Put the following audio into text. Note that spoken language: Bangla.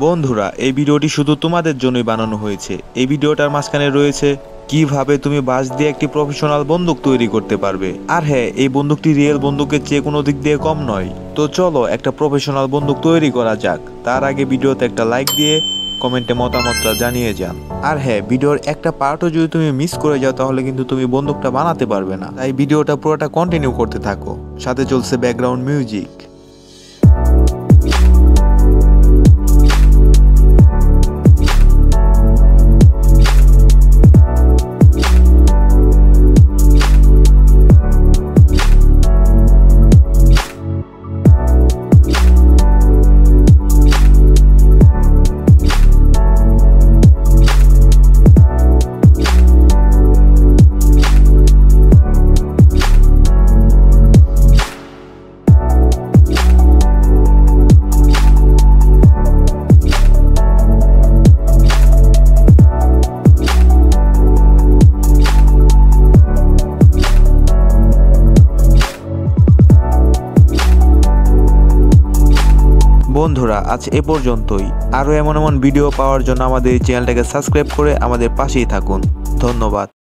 বন্ধুরা, এই ভিডিওটি শুধু তোমাদের জন্যই বানানো হয়েছে। এই ভিডিওটার মাঝখানে রয়েছে কিভাবে তুমি বাঁশ দিয়ে একটি প্রফেশনাল বন্দুক তৈরি করতে পারবে। আর হ্যাঁ, এই বন্দুকটি রিয়েল বন্দুকের চেয়ে কোনো দিক দিয়ে কম নয়। তো চলো একটা প্রফেশনাল বন্দুক তৈরি করা যাক। তার আগে ভিডিওতে একটা লাইক দিয়ে কমেন্টে মতামতটা জানিয়ে যান। আর হ্যাঁ, ভিডিওর একটা পার্টও যদি তুমি মিস করে যাও তাহলে কিন্তু তুমি বন্দুকটা বানাতে পারবে না। তাই ভিডিওটা পুরোটা কন্টিনিউ করতে থাকো, সাথে চলছে ব্যাকগ্রাউন্ড মিউজিক। বন্ধুরা, আজ এ পর্যন্তই। আরও এমন এমন ভিডিও পাওয়ার জন্য আমাদের এই চ্যানেলটাকে সাবস্ক্রাইব করে আমাদের পাশেই থাকুন। ধন্যবাদ।